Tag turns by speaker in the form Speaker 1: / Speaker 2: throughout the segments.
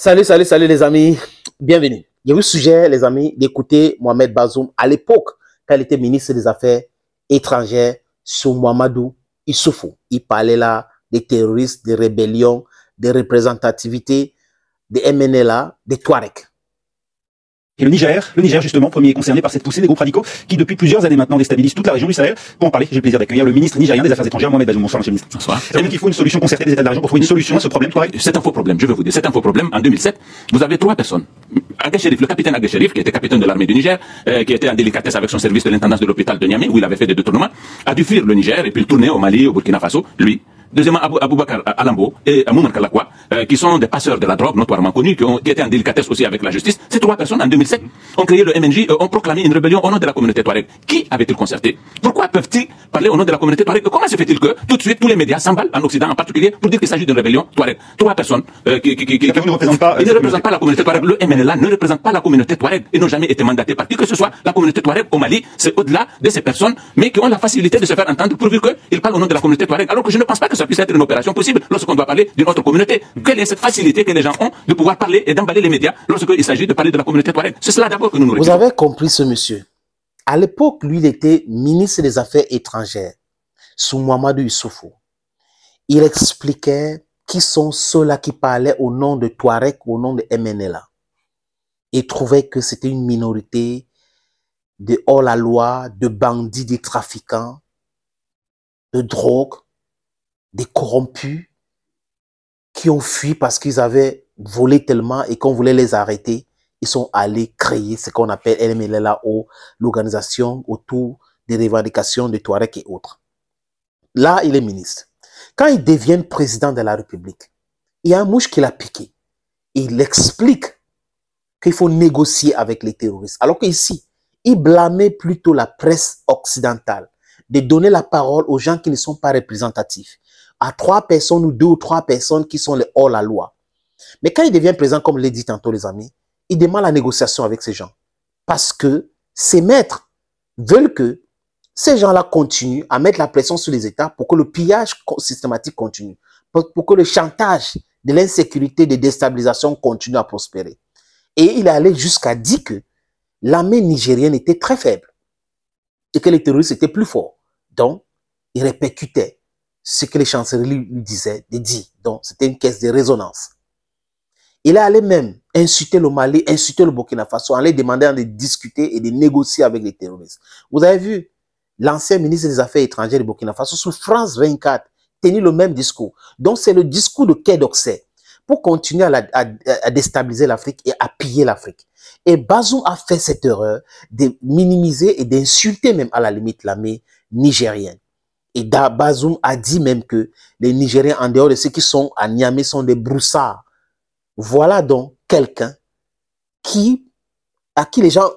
Speaker 1: Salut les amis, bienvenue. Il y a eu le sujet, les amis, d'écouter Mohamed Bazoum à l'époque, quand il était ministre des Affaires étrangères, sous Mahamadou Issoufou. Il parlait là des terroristes, des rébellions, des représentativités, des MNLA, des Touaregs.
Speaker 2: Et le Niger justement, premier concerné par cette poussée des groupes radicaux qui depuis plusieurs années maintenant déstabilisent toute la région du Sahel. Pour en parler, j'ai le plaisir d'accueillir le ministre nigérien des Affaires étrangères, Mohamed Bazoum. Bonsoir, monsieur le ministre.
Speaker 3: Bonsoir.
Speaker 2: C'est qu'il faut une solution concertée des États de la région pour trouver une solution à ce problème.
Speaker 3: C'est un faux problème, je vais vous dire. C'est un faux problème. En 2007, vous avez trois personnes. Aguesherif, le capitaine Aguesherif, qui était capitaine de l'armée du Niger, qui était en délicatesse avec son service de l'intendance de l'hôpital de Niamey, où il avait fait des détournements, a dû fuir le Niger et puis le tourner au Mali, au Burkina Faso, lui. Deuxièmement, Aboubakar Alambo et Mouman Kalakwa, qui sont des passeurs de la drogue notoirement connus, qui étaient en délicatesse aussi avec la justice. Ces trois personnes, en 2007, ont créé le MNJ, ont proclamé une rébellion au nom de la communauté Touareg. Qui avait-il concerté? Pourquoi peuvent-ils parler au nom de la communauté Touareg? Comment se fait-il que, tout de suite, tous les médias s'emballent, en Occident en particulier, pour dire qu'il s'agit d'une rébellion Touareg? Trois personnes qui
Speaker 2: ne représentent pas,
Speaker 3: ils ne représentent pas la communauté Touareg. Le MNLA ne représente pas la communauté Touareg. Ils n'ont jamais été mandatés par qui que ce soit. La communauté Touareg au Mali, c'est au-delà de ces personnes, mais qui ont la facilité de se faire entendre pour dire qu'ils parlent au nom de la communauté Touareg. Alors que je ne pense pas que ça puisse être une opération possible lorsqu'on doit parler d'une autre communauté. Quelle est cette facilité que les gens ont de pouvoir parler et d'emballer les médias lorsqu'il s'agit de parler de la communauté Touareg? C'est cela d'abord que nous nous
Speaker 1: Vous avez compris ce monsieur. À l'époque, lui, il était ministre des Affaires étrangères sous Mahamadou Issoufou. Il expliquait qui sont ceux-là qui parlaient au nom de Touareg, au nom de MNLA. Il trouvait que c'était une minorité de hors-la-loi, de bandits, de trafiquants, de drogue, des corrompus qui ont fui parce qu'ils avaient volé tellement et qu'on voulait les arrêter. Ils sont allés créer ce qu'on appelle LMLA, l'organisation autour des revendications de Touareg et autres. Là, il est ministre. Quand il devient président de la République, il y a un mouche qui l'a piqué. Il explique qu'il faut négocier avec les terroristes. Alors qu'ici, il blâmait plutôt la presse occidentale de donner la parole aux gens qui ne sont pas représentatifs. À trois personnes ou deux ou trois personnes qui sont les hors-la-loi. Mais quand il devient président, comme l'a dit tantôt les amis, il demande la négociation avec ces gens. Parce que ses maîtres veulent que ces gens-là continuent à mettre la pression sur les États pour que le pillage systématique continue. Pour que le chantage de l'insécurité, de déstabilisation continue à prospérer. Et il est allé jusqu'à dire que l'armée nigérienne était très faible. Et que les terroristes étaient plus forts. Donc, il répercutait ce que les chancelleries lui disaient, de dire. Donc, c'était une caisse de résonance. Il est allé même insulter le Mali, insulter le Burkina Faso, en les demandant de discuter et de négocier avec les terroristes. Vous avez vu l'ancien ministre des Affaires étrangères du Burkina Faso, sous France 24, tenir le même discours. Donc, c'est le discours de Quai d'Orsay pour continuer à déstabiliser l'Afrique et à piller l'Afrique. Et Bazoum a fait cette erreur de minimiser et d'insulter même à la limite l'armée nigérienne. Et Bazoum a dit même que les Nigériens, en dehors de ceux qui sont à Niamey, sont des broussards. Voilà donc quelqu'un à qui les gens,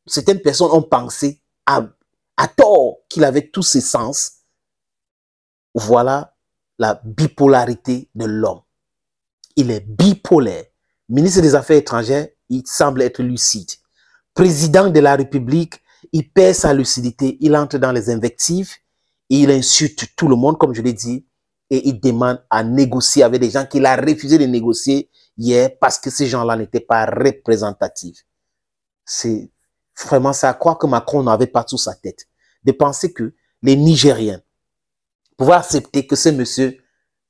Speaker 1: certaines personnes ont pensé à tort qu'il avait tous ses sens. Voilà la bipolarité de l'homme. Il est bipolaire. Ministre des Affaires étrangères, il semble être lucide. Président de la République, il perd sa lucidité, il entre dans les invectives, et il insulte tout le monde, comme je l'ai dit, et il demande à négocier avec des gens qu'il a refusé de négocier hier parce que ces gens-là n'étaient pas représentatifs. C'est vraiment ça à croire que Macron n'avait pas sous sa tête. De penser que les Nigériens pouvaient accepter que ce monsieur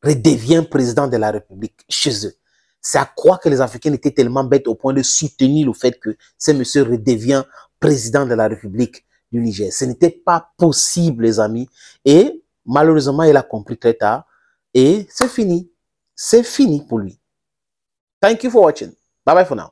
Speaker 1: redevient président de la République chez eux. C'est à croire que les Africains étaient tellement bêtes au point de soutenir le fait que ce monsieur redevient président de la République du Niger. Ce n'était pas possible, les amis. Et malheureusement, il a compris très tard. Et c'est fini. C'est fini pour lui. Thank you for watching. Bye bye for now.